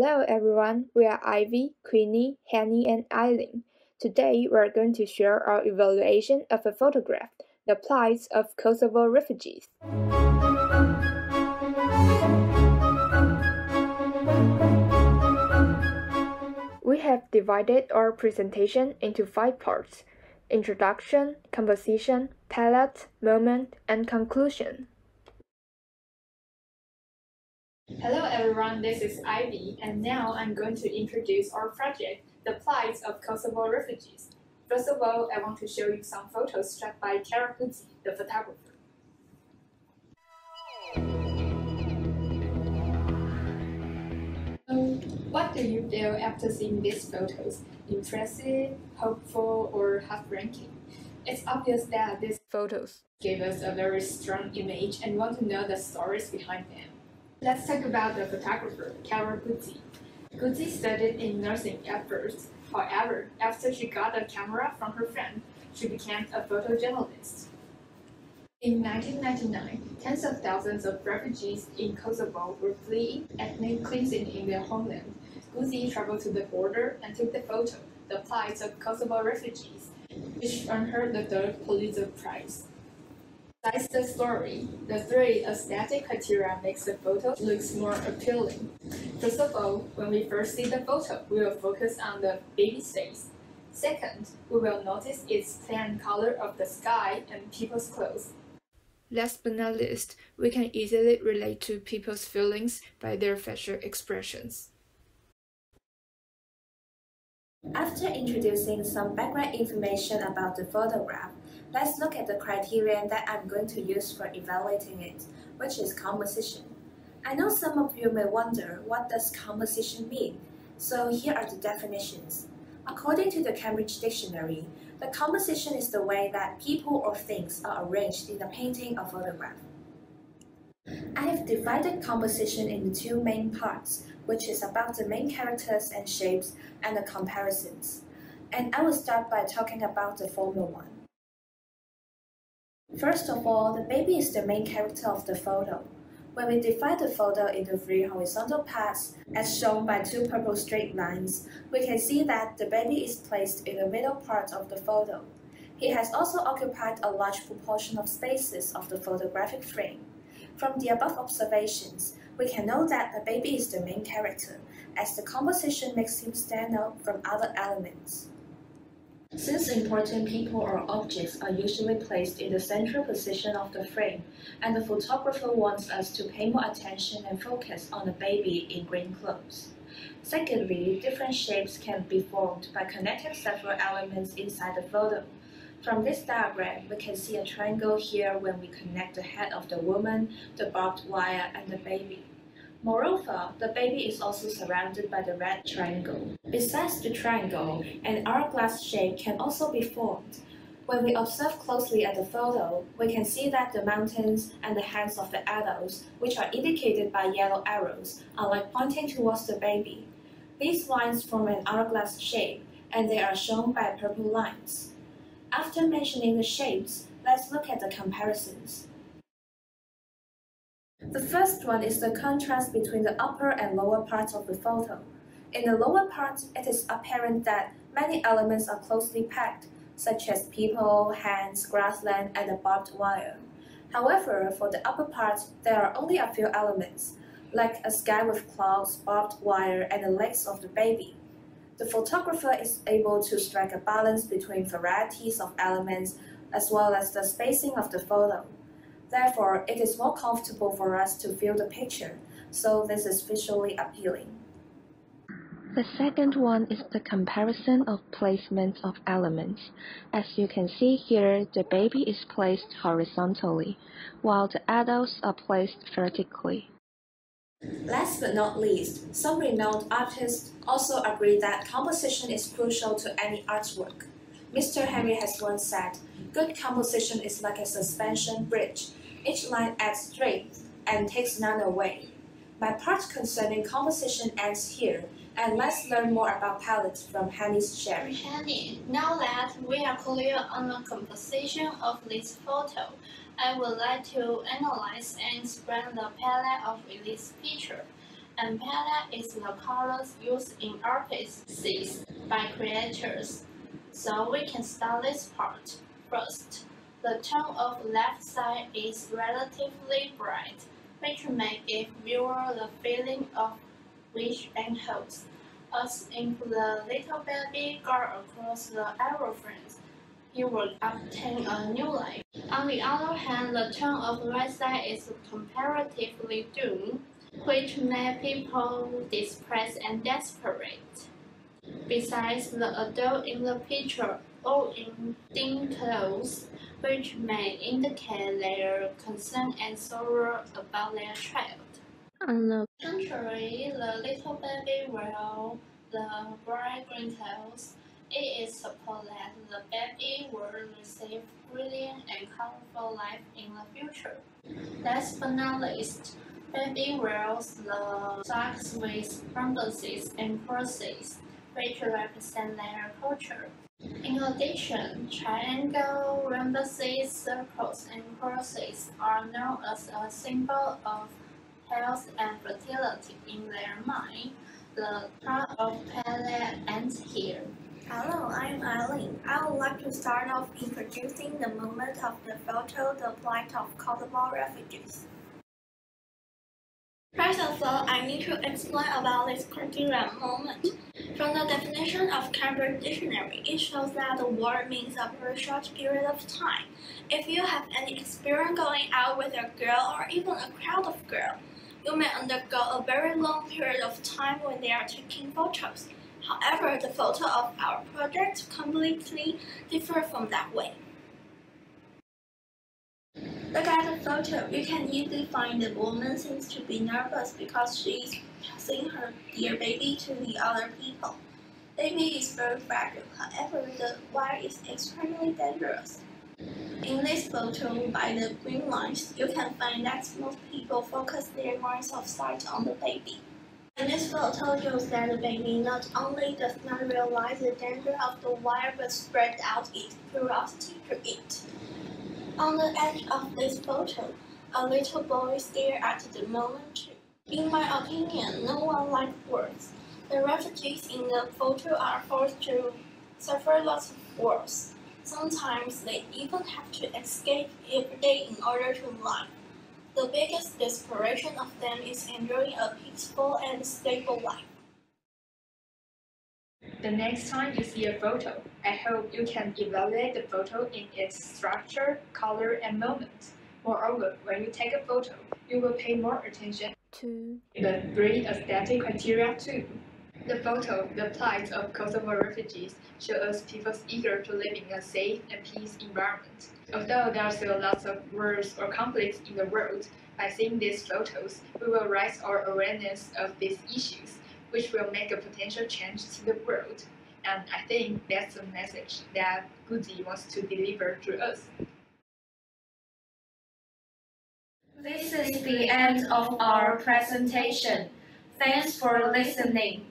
Hello everyone, we are Ivy, Queenie, Hanny, and Eileen. Today we are going to share our evaluation of a photograph, The Plight of Kosovo Refugees. We have divided our presentation into 5 parts: introduction, composition, palette, moment, and conclusion. Hello everyone, this is Ivy, and now I'm going to introduce our project, The Plight of Kosovo Refugees. First of all, I want to show you some photos shot by Putin, the photographer. So, what do you feel after seeing these photos? Impressive, hopeful, or heartbreaking? It's obvious that these photos gave us a very strong image and want to know the stories behind them. Let's talk about the photographer, Kara Guzzi. Guzzi studied in nursing at first. However, after she got a camera from her friend, she became a photojournalist. In 1999, tens of thousands of refugees in Kosovo were fleeing ethnic cleansing in their homeland. Guzzi traveled to the border and took the photo, The Plight of Kosovo Refugees, which earned her the third Pulitzer Prize. Besides the story, the 3 aesthetic criteria makes the photo look more appealing. First of all, when we first see the photo, we will focus on the baby's face. Second, we will notice its plain color of the sky and people's clothes. Last but not least, we can easily relate to people's feelings by their facial expressions. After introducing some background information about the photograph, let's look at the criteria that I'm going to use for evaluating it, which is composition. I know some of you may wonder, what does composition mean? So here are the definitions. According to the Cambridge Dictionary, the composition is the way that people or things are arranged in a painting or photograph. I have divided composition into 2 main parts, which is about the main characters and shapes and the comparisons. And I will start by talking about the former one. First of all, the baby is the main character of the photo. When we divide the photo into 3 horizontal paths, as shown by 2 purple straight lines, we can see that the baby is placed in the middle part of the photo. He has also occupied a large proportion of spaces of the photographic frame. From the above observations, we can know that the baby is the main character, as the composition makes him stand out from other elements. Since important people or objects are usually placed in the central position of the frame, and the photographer wants us to pay more attention and focus on the baby in green clothes. Secondly, different shapes can be formed by connecting several elements inside the photo. From this diagram, we can see a triangle here when we connect the head of the woman, the barbed wire, and the baby. Moreover, the baby is also surrounded by the red triangle. Besides the triangle, an hourglass shape can also be formed. When we observe closely at the photo, we can see that the mountains and the hands of the adults, which are indicated by yellow arrows, are like pointing towards the baby. These lines form an hourglass shape, and they are shown by purple lines. After mentioning the shapes, let's look at the comparisons. The first one is the contrast between the upper and lower parts of the photo. In the lower part, it is apparent that many elements are closely packed, such as people, hands, grassland, and the barbed wire. However, for the upper part, there are only a few elements, like a sky with clouds, barbed wire, and the legs of the baby. The photographer is able to strike a balance between varieties of elements as well as the spacing of the photo. Therefore, it is more comfortable for us to view the picture, so this is visually appealing. The second one is the comparison of placement of elements. As you can see here, the baby is placed horizontally, while the adults are placed vertically. Last but not least, some renowned artists also agree that composition is crucial to any artwork. Mr. Henry has once said, "Good composition is like a suspension bridge. Each line adds strength and takes none away." My part concerning composition ends here, and let's learn more about palettes from Henny's sharing. Henny, now that we are clear on the composition of this photo, I would like to analyze and explain the palette of this picture. and palette is the colors used in artists by creators. So we can start this part. First, the tone of left side is relatively bright, which may give viewer the feeling of rich and wholesome. As in the little baby guard across the aeroplanes, he will obtain a new life. On the other hand, the tone of the right side is comparatively doom, which made people depressed and desperate. Besides, the adult in the picture all in dim clothes, which may indicate their concern and sorrow about their child. On the contrary, the little baby wears the bright green clothes. It is supposed that the baby will receive brilliant and colorful life in the future. Last but not least, baby wears the socks with rhombuses and crosses, which represent their culture. In addition, triangle, rhombuses, circles, and crosses are known as a symbol of health and fertility in their mind. The part of palette ends here. Hello, I'm Eileen. I would like to start off introducing the moment of the photo, the plight of Kosovo refugees. First of all, I need to explain about this criteria moment. From the definition of Cambridge Dictionary, it shows that the word means a very short period of time. If you have any experience going out with a girl or even a crowd of girls, you may undergo a very long period of time when they are taking photos. However, the photo of our project completely differs from that way. Look at the photo. You can easily find the woman seems to be nervous because she is passing her dear baby to the other people. Baby is very fragile. However, the wire is extremely dangerous. In this photo, by the green lines, you can find that most people focus their minds of sight on the baby. And this photo shows that the baby not only does not realize the danger of the wire but spread out its curiosity to it. On the edge of this photo, a little boy stares at the moment too. In my opinion, no one likes wars. The refugees in the photo are forced to suffer lots of wars. Sometimes they even have to escape every day in order to live. The biggest desperation of them is enjoying a peaceful and stable life. The next time you see a photo, I hope you can evaluate the photo in its structure, color, and moment. Moreover, when you take a photo, you will pay more attention to the 3 aesthetic criteria too. The photo, the plight of Kosovo refugees, shows us people eager to live in a safe and peace environment. Although there are still lots of wars or conflicts in the world, by seeing these photos, we will raise our awareness of these issues, which will make a potential change to the world. And I think that's the message that Goody wants to deliver to us. This is the end of our presentation. Thanks for listening.